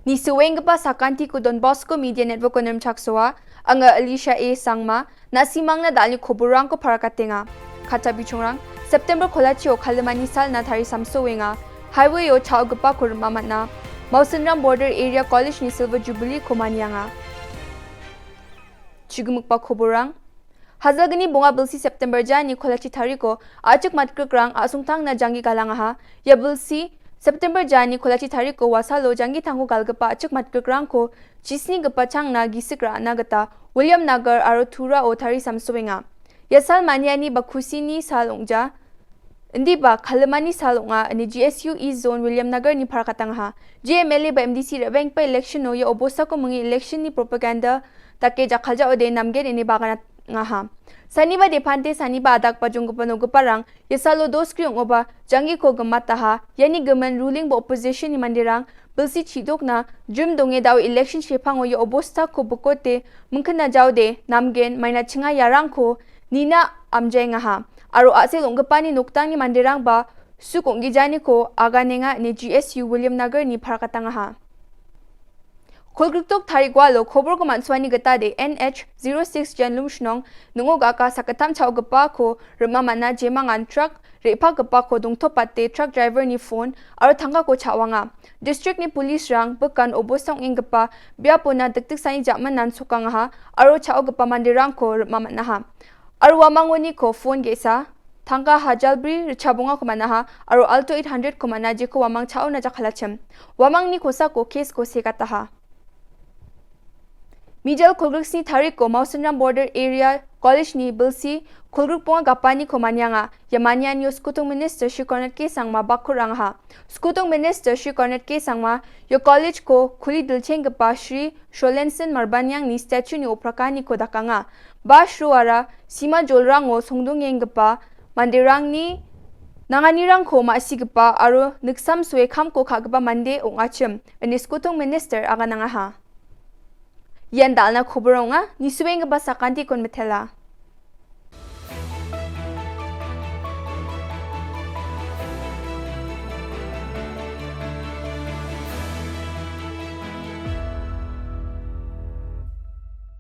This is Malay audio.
Tarisoenga pa sakanti ko Don Bosco Media Network ko namchaksoa anga Alicia A Sangma nasimang na dali khoburang ko parakatenga khacha bichongrang September kholachi o Kalimani sal na Tarisoenga highway o chaugpa kurma matna Mausanram border area college ni silver jubilee komanianga chigumukpa khoburang Hazagani bunga bulsi September jani kholachi Tariko achuk matkrang asungtang na jangi kalanga ha ya bulsi September jani kholachi Tariko wasalo jangi thangu galgapa achuk matkrang ko chisni gapa changna gisikra nagata William Nagar aro thura o Tarisoenga yasal maniani bakhusini salongja Indi ba Kalimani salonga ani GSU East Zone William Nagar ni parakatang ha GMLA ba MDC rebeng pa election no ya obosa ko mungi election ni propaganda take jakhalja ode namgen ini bagana nga ha saniba depante saniba adak pa jung pano parang yasalo dos kriong oba jangi ko gamata ha yani gaman ruling ba opposition ni mandirang bilsi chidok na jum donge daw election shepang o ya obosta ko bukote mungkana jawde namgen maina chinga yarang ko nina amjenga ha aro ase longgapani noktang ni mandirang ba sukonggi jani ko aganenga ni GSU William Nagar ni parakatanga ha Kolgruktok Tariko khobor ko manswani gata de NH06 janlum shnong nungo gaka sakatam chawgapa ko ramamana jemangan truck repa gapa ko dungtho patte truck driver ni phone aro thanga ko chawanga district ni police rang bukan obosong ingapa biapona daktik sani jaman nan sukanga ha aro chawgapa mandirang ko ramamana ha aro wamangoni ko phone gesa thanga hajalbri richabunga kumana ha aro alto 800 kumana je ko wamang chao na jakhalachem wamang ni kosa ko case ko sekata ha Mijal Kolgruk ni Tariko Mausanram border area college ni Bilsi Kolgruk ponga gapani komanyanga Yamanian yo skutung minister Shri Cornet ke sangma bakurang ha skutung minister Shri Cornet ke sangma yo college ko khuli dilcheng gapa Shri Sholensen Marbanyang ni statue ni oprakani ko dakanga ba shruara sima jolrang o songdung gapa mandirang ni nanganirang ko masigapa aro niksam suwe kham ko khagpa mande ongachim ani skutung minister aga nanga ha Yan dalna khoboronga nisuenga ba sakanti kon methela